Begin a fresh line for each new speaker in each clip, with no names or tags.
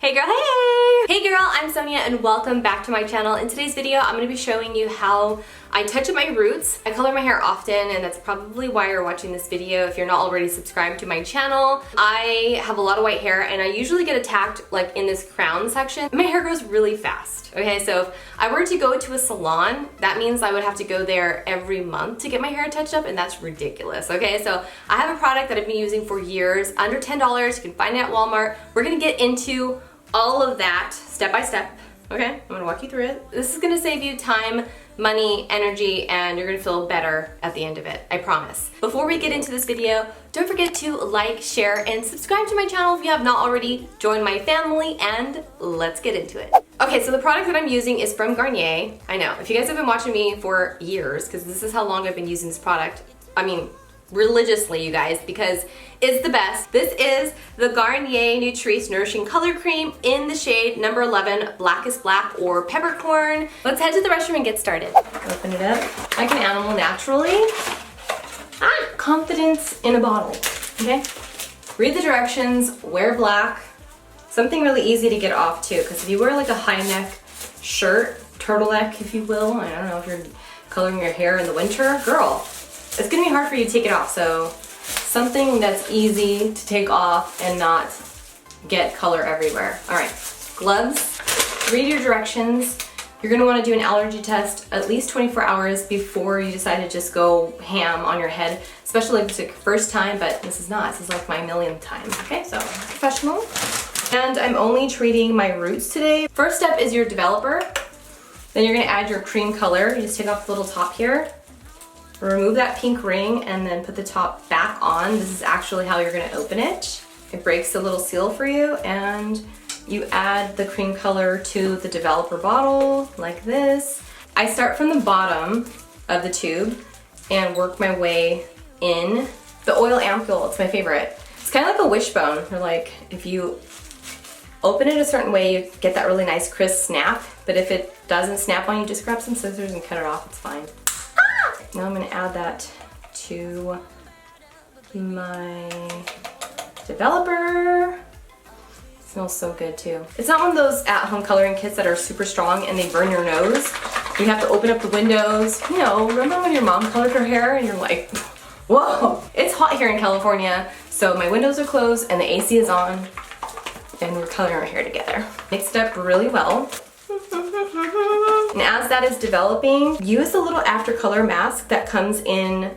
Hey girl, hey! Hey girl, I'm Sonia and welcome back to my channel. In today's video, I'm going to be showing you how I touch up my roots. I color my hair often and that's probably why you're watching this video if you're not already subscribed to my channel. I have a lot of white hair and I usually get attacked like in this crown section. My hair grows really fast, okay? So if I were to go to a salon, that means I would have to go there every month to get my hair touched up and that's ridiculous, okay? So I have a product that I've been using for years, under $10, you can find it at Walmart. We're gonna get into all of that step by step, okay? I'm gonna walk you through it. This is gonna save you time, money, energy, and you're gonna feel better at the end of it, I promise. Before we get into this video, don't forget to like, share, and subscribe to my channel if you have not already. Join my family, and let's get into it. Okay, so the product that I'm using is from Garnier. I know, if you guys have been watching me for years, because this is how long I've been using this product, I mean, religiously, you guys, because it's the best. This is the Garnier Nutrisse Nourishing Color Cream in the shade number 11, Blackest Black or Peppercorn. Let's head to the restroom and get started. Open it up like an animal naturally. Confidence in a bottle, okay? Read the directions, wear black. Something really easy to get off too, because if you wear like a high neck shirt, turtleneck if you will, I don't know if you're coloring your hair in the winter, girl, it's gonna be hard for you to take it off, so something that's easy to take off and not get color everywhere. All right, gloves, read your directions. You're gonna wanna do an allergy test at least 24 hours before you decide to just go ham on your head, especially if it's your first time, but this is not, this is like my millionth time, okay? So, professional. And I'm only treating my roots today. First step is your developer. Then you're gonna add your cream color. You just take off the little top here. Remove that pink ring and then put the top back on. This is actually how you're gonna open it. It breaks the little seal for you and you add the cream color to the developer bottle like this. I start from the bottom of the tube and work my way in. The oil ampule, it's my favorite. It's kind of like a wishbone, or like if you open it a certain way, you get that really nice crisp snap, but if it doesn't snap on you, just grab some scissors and cut it off, it's fine. Now I'm going to add that to my developer. It smells so good too. It's not one of those at-home coloring kits that are super strong and they burn your nose. You have to open up the windows. You know, remember when your mom colored her hair and you're like, whoa. It's hot here in California, so my windows are closed and the AC is on and we're coloring our hair together. Mixed up really well. And as that is developing, use the little after color mask that comes in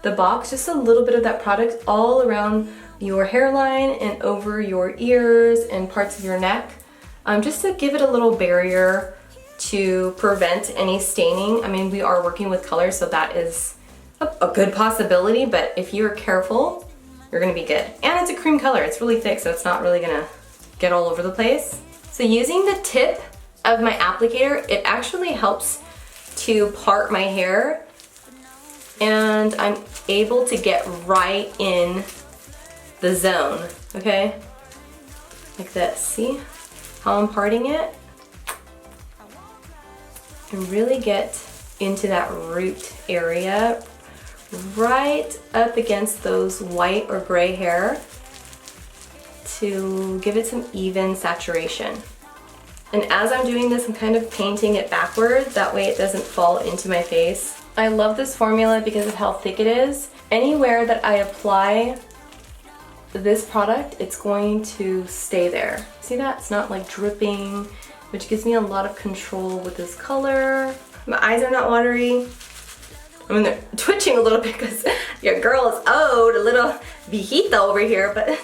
the box, just a little bit of that product all around your hairline and over your ears and parts of your neck, just to give it a little barrier to prevent any staining. I mean, we are working with color, so that is a good possibility, but if you're careful, you're gonna be good. And it's a cream color, it's really thick, so it's not really gonna get all over the place. So using the tip of my applicator, it actually helps to part my hair and I'm able to get right in the zone, okay? Like this, see how I'm parting it? And really get into that root area, right up against those white or gray hair to give it some even saturation. And as I'm doing this, I'm kind of painting it backwards, that way it doesn't fall into my face. I love this formula because of how thick it is. Anywhere that I apply this product, it's going to stay there. See that? It's not like dripping, which gives me a lot of control with this color. My eyes are not watery. I mean, they're twitching a little bit because your girl is owed a little viejita over here, but I'm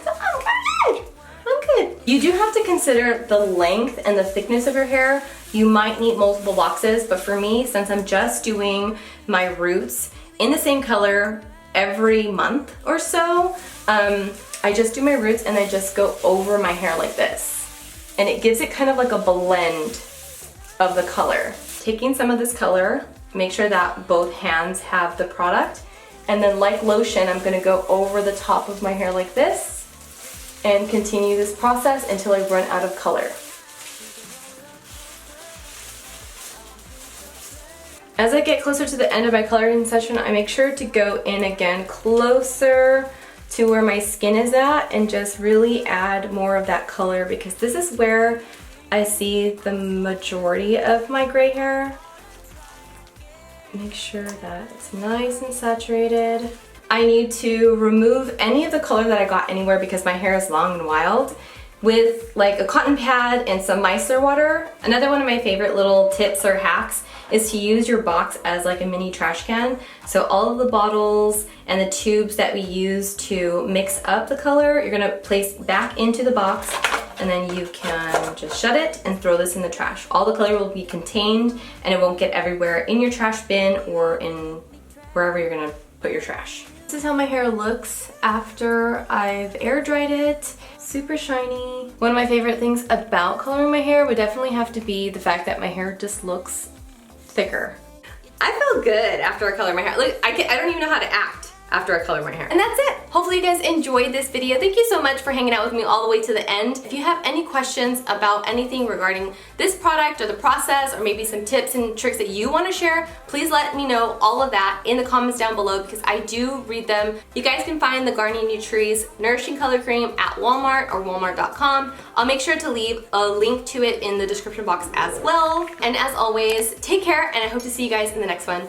good. I'm good. You do have to consider the length and the thickness of your hair. You might need multiple boxes, but for me, since I'm just doing my roots in the same color every month or so, I just do my roots and I just go over my hair like this. And it gives it kind of like a blend of the color. Taking some of this color, make sure that both hands have the product, and then like lotion, I'm gonna go over the top of my hair like this and continue this process until I run out of color. As I get closer to the end of my coloring session, I make sure to go in again closer to where my skin is at and just really add more of that color, because this is where I see the majority of my gray hair. Make sure that it's nice and saturated. I need to remove any of the color that I got anywhere because my hair is long and wild with like a cotton pad and some micellar water. Another one of my favorite little tips or hacks is to use your box as like a mini trash can. So all of the bottles and the tubes that we use to mix up the color, you're gonna place back into the box, and then you can just shut it and throw this in the trash. All the color will be contained and it won't get everywhere in your trash bin or in wherever you're gonna put your trash. This is how my hair looks after I've air dried it. Super shiny. One of my favorite things about coloring my hair would definitely have to be the fact that my hair just looks thicker. I feel good after I color my hair. Look, I don't even know how to act after I color my hair. And that's it. Hopefully you guys enjoyed this video. Thank you so much for hanging out with me all the way to the end. If you have any questions about anything regarding this product or the process, or maybe some tips and tricks that you want to share, please let me know all of that in the comments down below, because I do read them. You guys can find the Garnier Nutrisse Nourishing Color Cream at Walmart or walmart.com. I'll make sure to leave a link to it in the description box as well. And as always, take care, and I hope to see you guys in the next one.